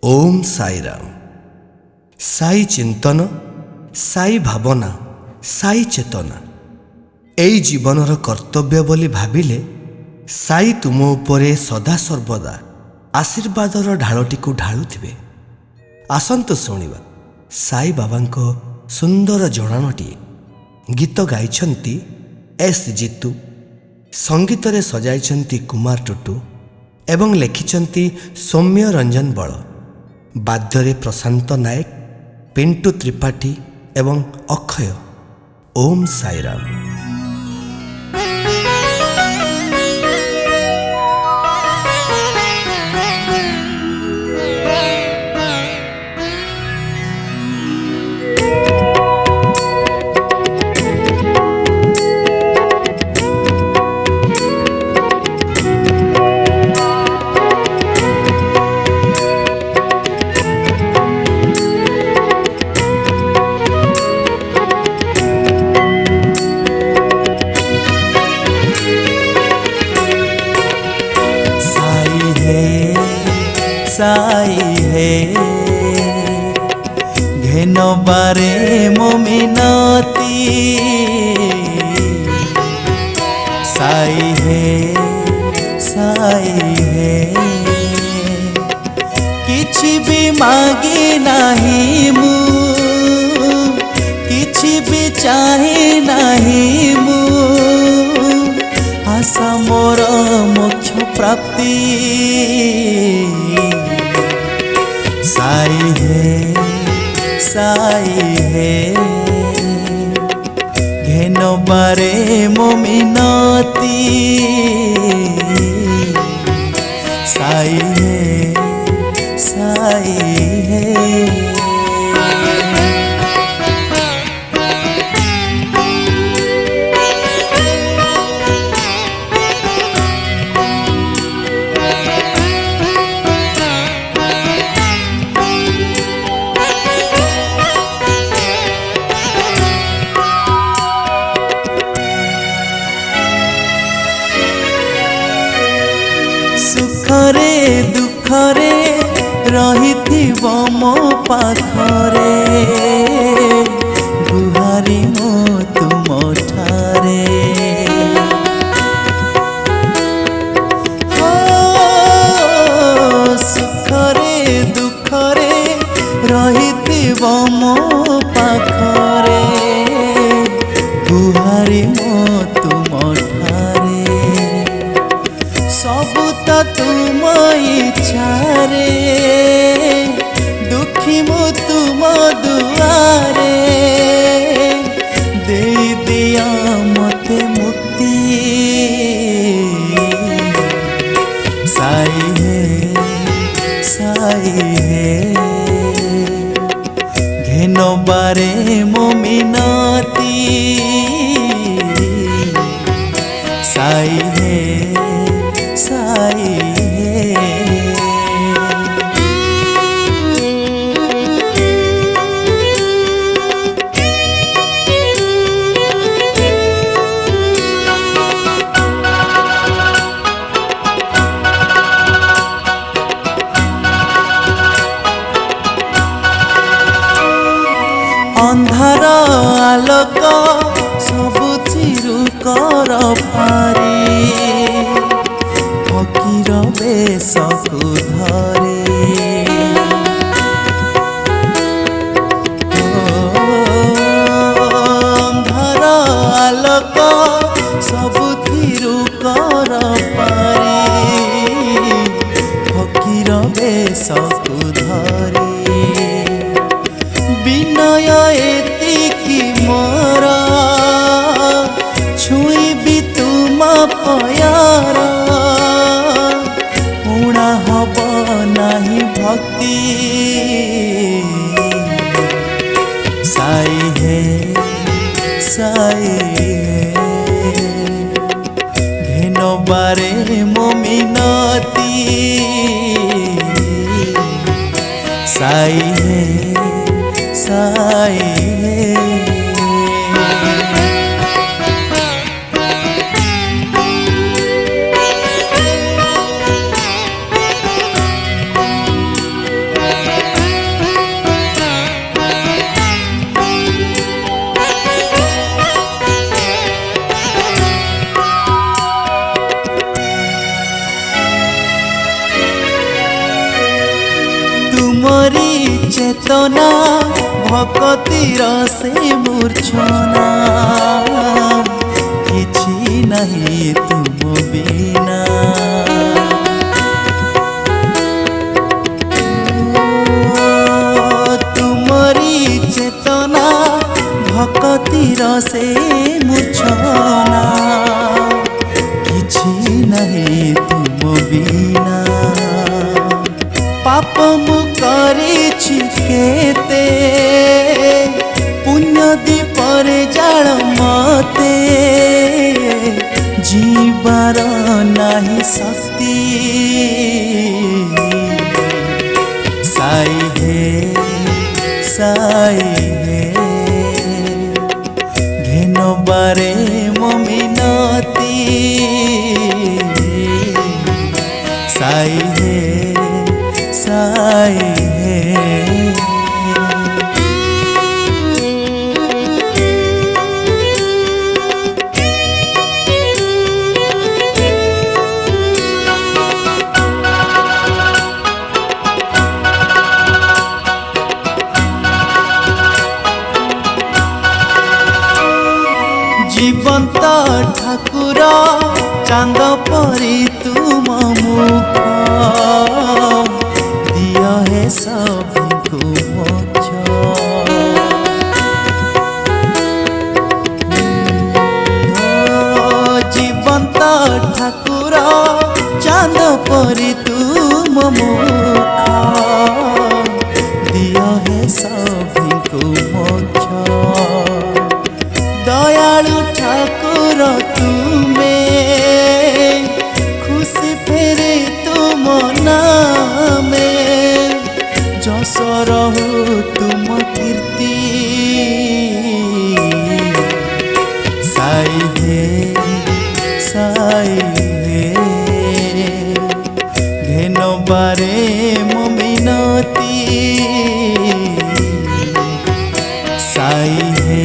ओम साई राम। साई चिंतन, साई भावना, साई चेतना एई जीवनर कर्तव्य बोली भाविले साई तुम उपरे सदा सर्वदा आशीर्वादर ढालटी को ढालुथिबे। आसंतु शुणिबा साई बाबांको सुंदर जणाणटीए। गीत गाइछन्ति एस जीतु, संगीत रे सजाइछन्ति कुमार टुटु एवं लेखिछन्ति सौम्य रंजन बळ। बाद्ୟରେ प्रशांत नायक, पिंटू त्रिपाठी एवं अक्षय। ओम साई राम। साई है घेनो बारे मोमिनती। साई है किछि भी मागी नाही मु, किछि भी चाहे नाही मु। आशा मोर मोक्ष प्राप्ति। साई है घेनो बारे मोमिनती। साई है सुखरे दुखरे रहिथिबो मो पाखरे। गुहारी मो तुम ठारे। हो सुखरे दुखरे रहिथिबो मो पाखरे। गुहारी मो तुम ठारे। सबु तो तुम इच्छारे, दुखी मु तुम दुआरे। दे दिया मते मुक्ति। साई है घेनो बारे मोमिनती। साई है अंधार आलोक सबु चिरु कर पारी। फकीर बेशकु धरे। अंधार आलोक सबु चिरु कर पारी। फकीर बेशकु धरे। विनय एतिकी मोर छुई भी तुम पयार। उणा हब नाही भक्ति। साई है घेनो बारे मोमिनती। साई है तुमरी चेतना भक्तिर से मूर्छना किछि नहीं तुम बिना तुमरी चेतना भक्तिर से मूर्छना किछि नहीं तुम बिना पाप मु करिछि केते पुण्य दीपर जाल मते जीवार नाही शक्ति साई हे घेन बारे मिनती साई हे जीवंत ठाकुर चांद परी तुम मुख दिया है सबको मोक्ष जीवंत ठाकुर चांद परी तुम मुख दिया है सबको मोक्ष दयालु ठाकुर तुमे खुशी फेरे तुम नामे जस रहु तुम कीर्ति साई हे घेन बारे मिनती साई हे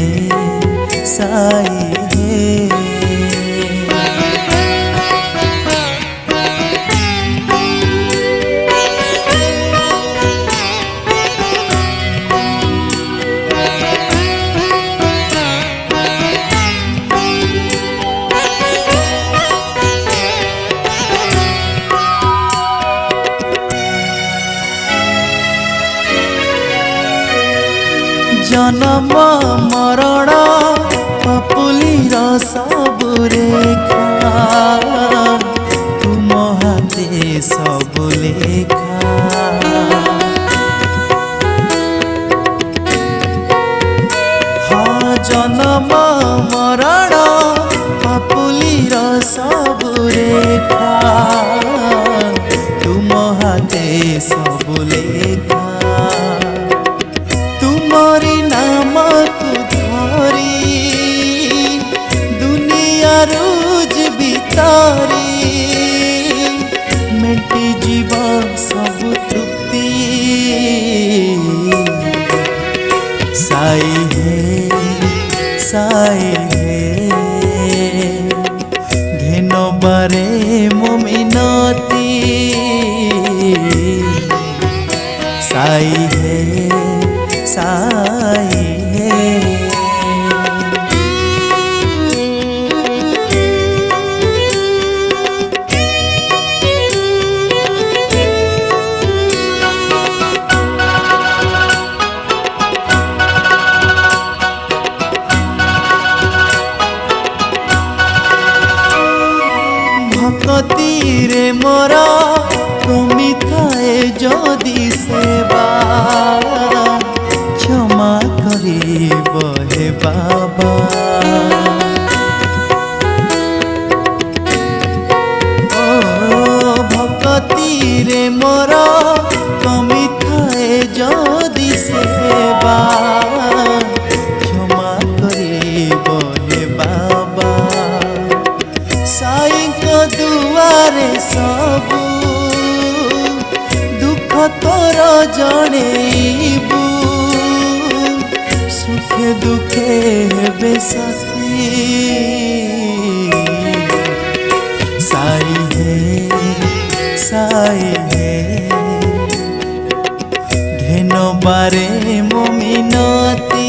जन्म मरण पपुलीर सब रेखा तुम हाथे सब लेखा हाँ जन्म मरण पपुलीर सब रेखा तुम हाथे सब लेखा तुमरी नाम को धरी दुनिया रोज बितारी मेटी जीव सब तृप्ति साई हे घेन बारे मिनती साई हे भक्तिरे मोर कमी थाए जदि सेवा क्षमा करिब हे बाबा ओ भक्तिरे मोर कमी थाए जदि सेवा क्षमा करिब हे बाबा साई दुआरे सबू दुख तोर जणेबू सुखे दुखे हेबे साथी साई हे बारे मो मिनती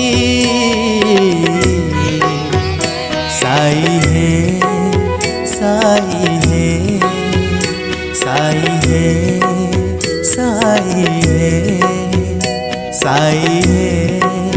साई है साई है साई है साई है साई है